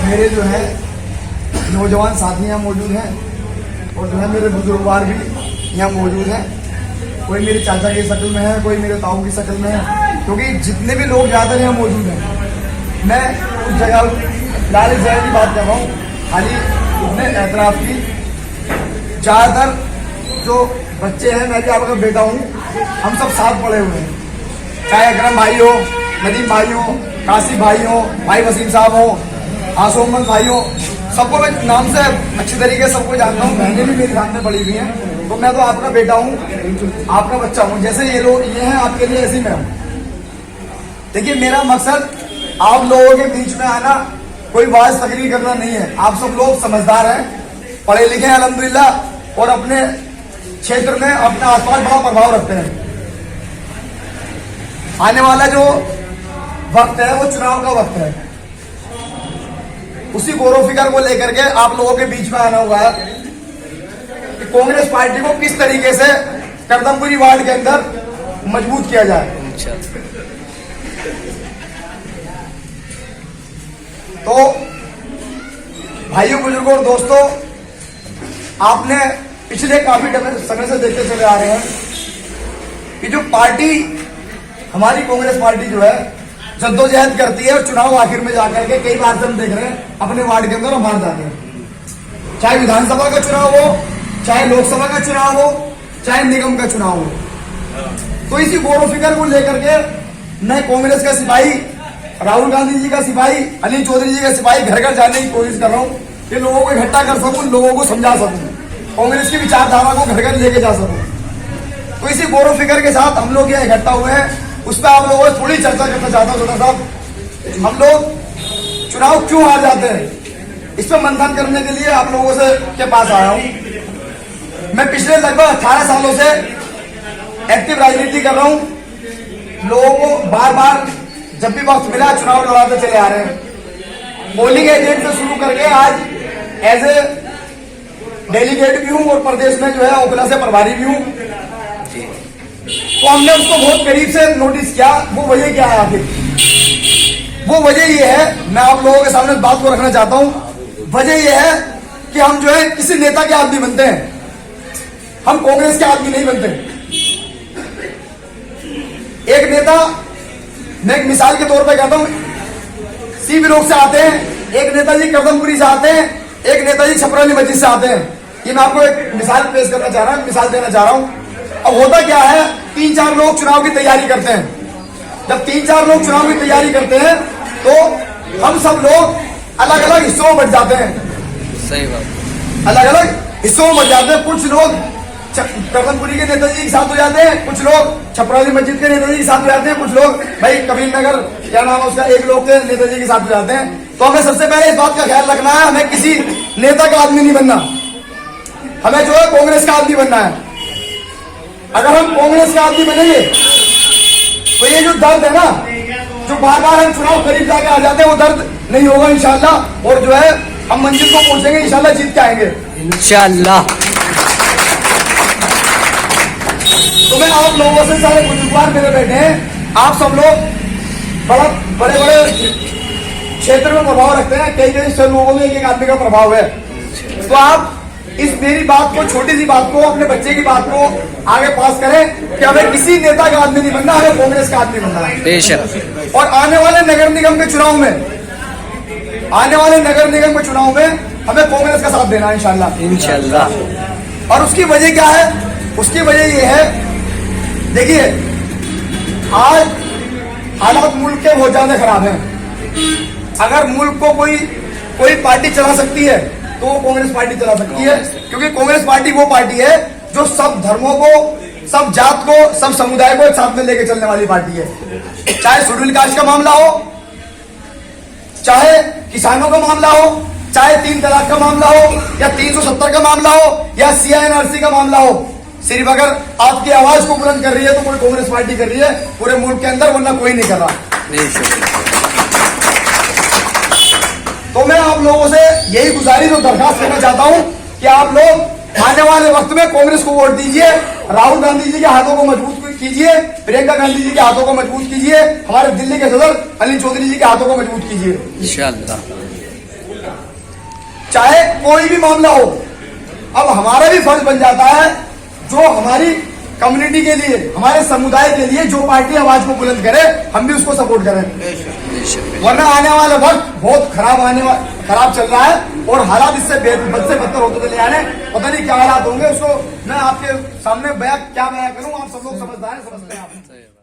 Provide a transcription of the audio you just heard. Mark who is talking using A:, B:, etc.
A: मेरे जो है नौजवान साथी यहाँ मौजूद हैं और जो है मेरे बुजुर्गवार भी यहाँ मौजूद हैं। कोई मेरे चाचा की शक्ल में है, कोई मेरे ताऊ की शक्ल में है, क्योंकि जितने भी लोग ज़्यादातर यहाँ मौजूद हैं। मैं उस जगह लाल जगह की बात कर रहा हूँ, खाली अपने एतराफ़ की। ज़्यादातर जो बच्चे हैं, मैं भी आपका बेटा हूँ, हम सब साथ पड़े हुए हैं। चाहे अकरम भाई हो, नदीम भाई हो, कासिफ भाई हो, भाई वसीम साहब हो, आसोमन भाई हो, सबको मैं नाम से अच्छी तरीके से सबको जानता हूँ। बहनें भी मेरे सामने पड़ी हुई हैं। तो मैं तो आपका बेटा हूँ, आपका बच्चा हूँ। जैसे ये लोग ये हैं आपके लिए, ऐसे ही मैं हूँ। देखिए, मेरा मकसद आप लोगों के बीच में आना, कोई वाज तकरीर करना नहीं है। आप सब लोग समझदार हैं, पढ़े लिखे हैं अल्हम्दुलिल्लाह, और अपने क्षेत्र में अपने आसपास बड़ा प्रभाव रखते हैं। आने वाला जो वक्त है वो चुनाव का वक्त है। उसी गौरव फिकर को लेकर के आप लोगों के बीच में आना हुआ है कि कांग्रेस पार्टी को किस तरीके से करदमपुरी वार्ड के अंदर मजबूत किया जाए। तो भाइयों, बुजुर्गों और दोस्तों, आपने पिछले काफी समय से देखते चले आ रहे हैं कि जो पार्टी, हमारी कांग्रेस पार्टी जो है जद्दोजहद करती है, और चुनाव आखिर में जाकर के कई बार से हम देख रहे हैं अपने वार्ड के अंदर हम हार जाते हैं। चाहे विधानसभा का चुनाव हो, चाहे लोकसभा का चुनाव हो, चाहे निगम का चुनाव हो। तो इसी गौरव फिकर को लेकर के मैं कांग्रेस का सिपाही, राहुल गांधी जी का सिपाही, अनिल चौधरी जी का सिपाही घर घर जाने की कोशिश कर रहा हूँ कि लोगों को इकट्ठा कर सकूं, लोगों को समझा सकूं, कांग्रेस की विचारधारा को घर घर लेके जा सकूं। तो इसी गौरव फिकर के साथ हम लोग यहाँ इकट्ठा हुए हैं। उस पर आप लोगों से थोड़ी चर्चा करना चाहता हूँ। छोटा साहब, हम लोग चुनाव क्यों हार जाते हैं, इस पर मंथन करने के लिए आप लोगों से के पास आया हूँ। मैं पिछले लगभग 18 सालों से एक्टिव राजनीति कर रहा हूँ। लोगों को बार बार जब भी वक्त मिला चुनाव लड़ाते चले आ रहे हैं। पोलिंग एजेंट से शुरू करके आज एज ए डेलीगेट भी हूँ और प्रदेश में जो है ओखला से प्रभारी भी हूँ। तो हमने उसको बहुत करीब से नोटिस किया। वो वजह क्या है आखिर? वो वजह ये है, मैं आप लोगों के सामने बात को रखना चाहता हूँ। वजह ये है कि हम जो है किसी नेता के आदमी बनते हैं, हम कांग्रेस के आदमी नहीं बनते। एक नेता, मैं एक मिसाल के तौर पे कहता हूँ, सीबी रोड से आते हैं, एक नेताजी करदमपुरी से आते हैं, एक नेताजी छपराली मस्जिद से आते हैं। ये मैं आपको एक मिसाल पेश करना चाह रहा हूँ, मिसाल देना चाह रहा हूँ। अब होता क्या है, 3-4 लोग चुनाव की तैयारी करते हैं। जब 3-4 लोग चुनाव की तैयारी करते हैं तो हम सब लोग अलग अलग हिस्सों में बट जाते हैं।
B: सही बात।
A: अलग अलग हिस्सों में बट जाते हैं। कुछ लोग करदमपुरी के नेताजी के साथ हो जाते हैं, कुछ लोग छपराली मस्जिद के नेताजी के साथ हो जाते हैं, कुछ लोग भाई कबीर नगर क्या नाम है उसका एक लोग के नेताजी के साथ हो जाते हैं। तो हमें सबसे पहले इस बात का ख्याल रखना है, हमें किसी नेता का आदमी नहीं बनना, हमें जो है कांग्रेस का आदमी बनना है। अगर हम कांग्रेस के आदमी बनेंगे तो ये जो दर्द है ना, जो बार बार हम चुनाव करीब जाके आ जाते हैं, वो दर्द नहीं होगा इंशाल्लाह। और जो है हम मंजिल को पहुंचेंगे इंशाल्लाह, जीत के आएंगे
B: इंशाल्लाह।
A: तो मैं आप लोगों से, सारे बुजुर्ग मेरे बैठे हैं, आप सब लोग बड़े बड़े क्षेत्र में प्रभाव रखते हैं। कई लोगों में एक आदमी का प्रभाव है। तो आप इस मेरी बात को, छोटी सी बात को, अपने बच्चे की बात को आगे पास करें कि हमें किसी नेता का आदमी नहीं बनना, हमें कांग्रेस का आदमी बनना है।
B: बेशक।
A: और आने वाले नगर निगम के चुनाव में, आने वाले नगर निगम के चुनाव में हमें कांग्रेस का साथ देना है इंशाल्लाह।
B: इंशाल्लाह।
A: और उसकी वजह क्या है? उसकी वजह ये है, देखिए आज हालात मुल्क के बहुत ज्यादा खराब हैं। अगर मुल्क को कोई पार्टी चला सकती है तो वो कांग्रेस पार्टी चला सकती है, क्योंकि कांग्रेस पार्टी वो पार्टी है जो सब धर्मों को, सब जात को, सब समुदाय को एक साथ में लेके चलने वाली पार्टी है। चाहे शेड्यूल कास्ट का मामला हो, चाहे किसानों का मामला हो, चाहे 3 तलाक का मामला हो, या 370 का मामला हो, या CINRC का मामला हो। सिर्फ अगर आपकी आवाज को बुलंद कर रही है तो कोई कांग्रेस पार्टी कर रही है पूरे मुल्क के अंदर, वरना कोई नहीं कर रहा। तो मैं आप लोगों से यही गुजारिश और दरखास्त करना चाहता हूं कि आप लोग आने वाले वक्त में कांग्रेस को वोट दीजिए, राहुल गांधी जी के हाथों को मजबूत कीजिए, प्रियंका गांधी जी के हाथों को मजबूत कीजिए, हमारे दिल्ली के सदर अनिल चौधरी जी के हाथों को मजबूत कीजिए इंशाअल्लाह। चाहे कोई भी मामला हो, अब हमारा भी फर्ज बन जाता है जो हमारी कम्युनिटी के लिए, हमारे समुदाय के लिए जो पार्टी आवाज को बुलंद करे, हम भी उसको सपोर्ट करें। वरना आने वाला वक्त बहुत खराब चल रहा है और हालात इससे बद से बदतर होते चले आ रहे हैं। पता नहीं क्या हालात होंगे, उसको मैं आपके सामने क्या बयां करूं, आप सब लोग समझदार हैं, समझते हैं आप।